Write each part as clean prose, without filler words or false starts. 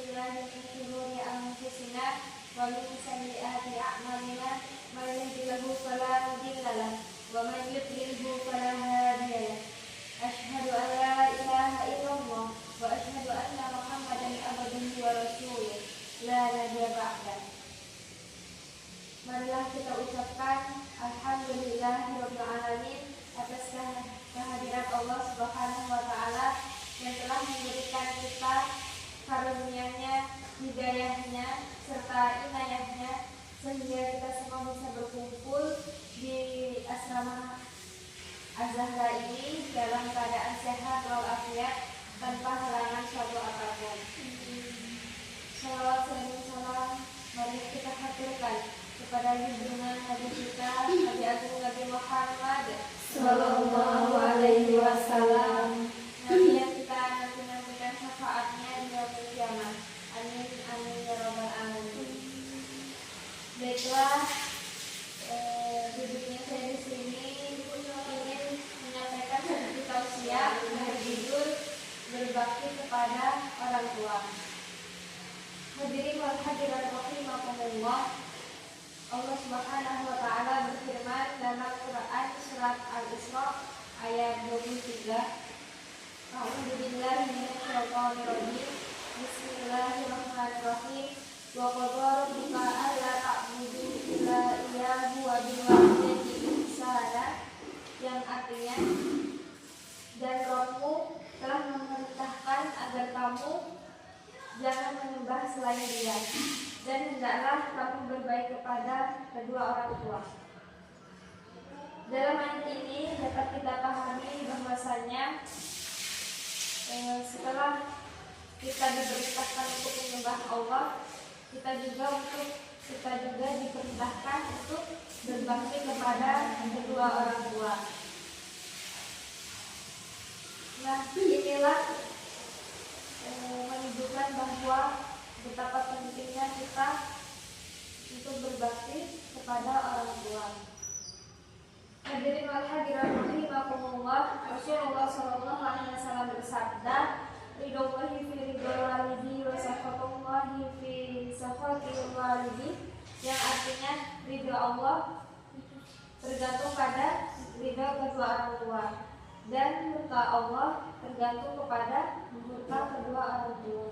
billahi min shururi anfusina wa min sayyiati a'malina. Man yahdihillahu fala mudilla lahu wa man yudlilhu fala hadiya lahu. Asyhadu an la ilaha illallah wa asyhadu anna Muhammadan abduhu wa rasuluh la nabiyya ba'dah. Marilah kita ucapkan alhamdulillahirabbil alamin atas kehadiran Allah Subhanahu wa taala yang telah memberikan kita karunia-Nya, hidayahnya, serta inayahnya sehingga kita semua bisa berkumpul di asrama Az-Zahra ini dalam keadaan sehat walafiat tanpa halangan suatu apapun. Shalawat dan salam mari kita haturkan kepada junjungan Nabi kita, Nabi Agung Nabi Muhammad Sallallahu Alaihi Wasallam, Nabi yang kita nanti-nantikan syafaatnya di yaumul kiamat. Amin amin ya rabbal alamin. Baiklah, duduknya saya di sini ingin menyampaikan satu tausiah berjudul berbakti kepada orang tua. Hadirin wal hadirat rahimakumullah. Allah Subhanahu wa taala berfirman dalam Quran surat Al-Isra ayat 23. A'udzu billahi minasyaitonir rajim. Bismillahirrahmanirrahim. Wa qadara rabbuka alla ta'budu illa iyyahu wa bil walidayni ihsana, yang artinya, dan Rabbmu telah memerintahkan agar kamu jangan menyembah selain Dia, dan hendaklah kamu berbaik kepada kedua orang tua. Dalam ayat ini dapat kita pahami bahwasanya setelah kita diperintahkan untuk menyembah Allah, kita juga diperintahkan untuk berbakti kepada kedua orang tua. Nah, inilah menunjukkan bahwa betapa pentingnya kita untuk berbakti kepada orang tua. Hadirin wal hadirat rahimakumullah. Rasulullah sallallahu alaihi wasallam bersabda, ridwallahi fi ridwal walidi wa sakhatullahi fi sakhatil walidi, yang artinya ridha Allah tergantung pada ridha kedua orang tua, dan murka Allah tergantung kepada murka kedua orang tua.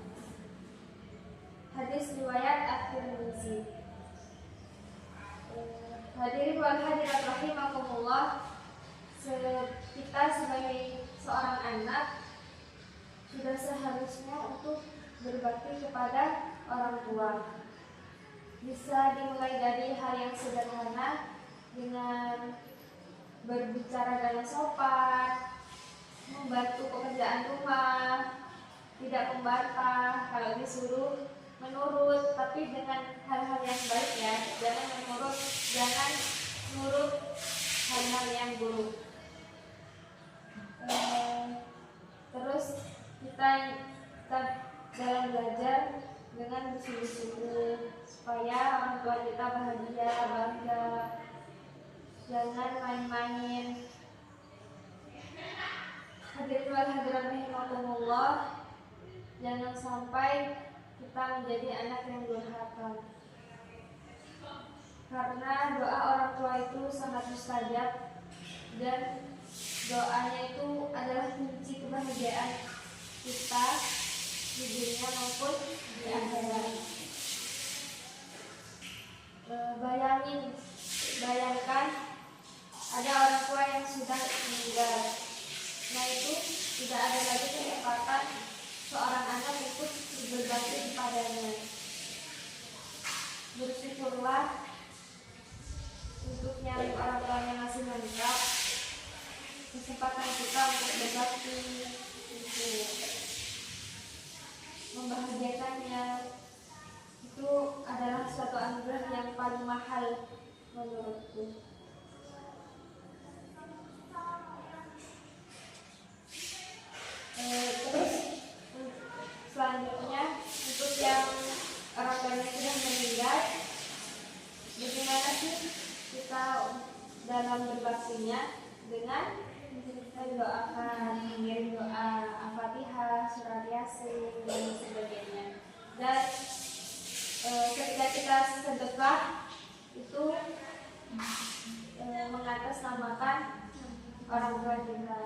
Hadis riwayat At-Tirmizi. Hadirin wal hadirat rahimakumullah, kita sebagai seorang anak sudah seharusnya untuk berbakti kepada orang tua. Bisa dimulai dari hal yang sederhana dengan berbicara dengan sopan, membantu pekerjaan rumah, tidak membantah, kalau disuruh menurut, tapi dengan hal-hal yang baik ya, jangan menurut hal-hal yang buruk. Terus kita dalam belajar dengan bersyukur supaya orang tua kita bahagia, bangga, jangan main-main. Hadirin wal hadirat rahimakumullah, jangan sampai kita menjadi anak yang durhaka, karena doa orang tua itu sangat mustajab, dan doanya itu adalah kunci kebahagiaan kita di dunia maupun di akhirat. Bayangkan ada orang tua yang sudah meninggal. Nah, itu tidak ada lagi kesempatan seorang anak ikut berbakti kepadanya. Bersyukurlah untuk yang orang tuanya masih meninggal, kesempatan kita untuk berbakti itu membahagiakannya, itu adalah suatu anugerah yang paling mahal menurutku. Terus selanjutnya, untuk yang orang tuanya sudah meninggal, bagaimana sih kita dalam berbaktinya? Dengan kita doakan, mengirim doa Al-Fatihah, surat Yasin, dan sebagainya. Dan sedekah itu mengatasnamakan orang tua kita.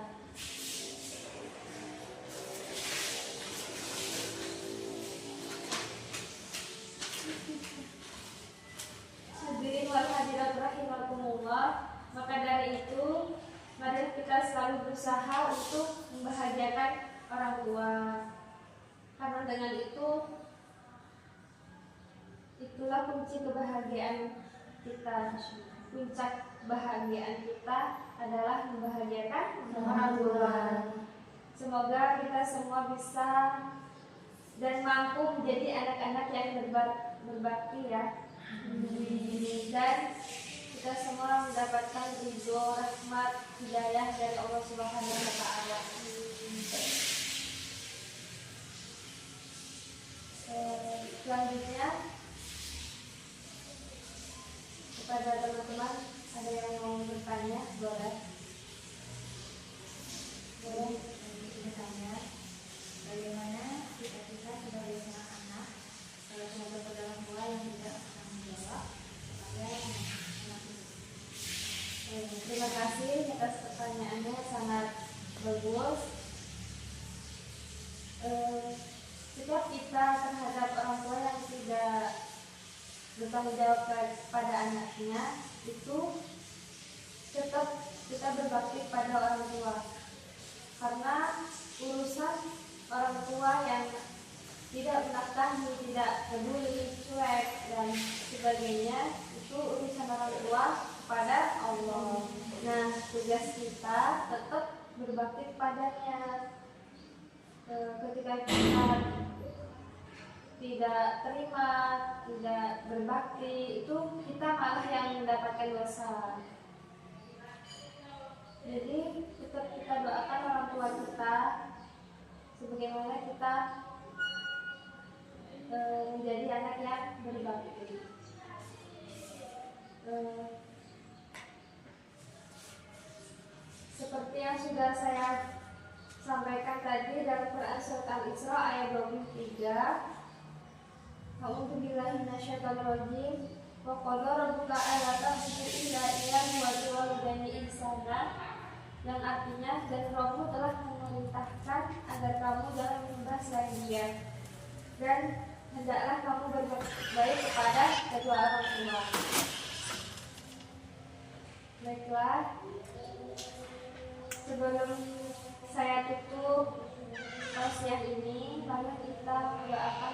Hadirin wal hadirat rahimakumullah, maka dari itu mari kita selalu berusaha untuk membahagiakan orang tua. Karena dengan itulah kunci kebahagiaan kita. Puncak kebahagiaan kita adalah membahagiakan orang tua. Semoga kita semua bisa dan mampu menjadi anak-anak yang berbakti ya. Dan kita semua mendapatkan ridho, rahmat, hidayah dari Allah Subhanahu wa Ta'ala. Selanjutnya kepada teman-teman, ada yang mau bertanya, boleh bertanya. Bagaimana kita sebagai seorang anak kalau terhadap orang tua yang tidak bertanggung jawab kepada anak itu? Terima kasih atas pertanyaannya, sangat bagus. Sikap kita terhadap orang tua yang tidak bertanggung jawab pada anaknya itu tetap kita berbakti pada orang tua, karena urusan orang tua yang tidak menafkahi, tidak peduli, cuek dan sebagainya itu urusan orang tua kepada Allah. Nah, tugas kita tetap berbakti kepadanya. Ketika kita tidak terima, tidak berbakti, itu kita malah yang mendapatkan dosa. Jadi tetap kita doakan orang tua kita sebagaimana kita menjadi anak yang berbakti. Seperti yang sudah saya sampaikan tadi dalam Quran surat Al-Isra ayat 23, A'udzu billahi minasyaitonir rajim. Wa qala rabbuka alla ta'budu illa iyyahu wa bil walidayni ihsana, yang artinya dan Rabbmu telah memerintahkan agar kamu jangan menyembah selain Dia, dan hendaklah kamu berbuat baik kepada kedua orang tua. Baiklah, sebelum saya tutup tausiah ini, mari kita mendoakan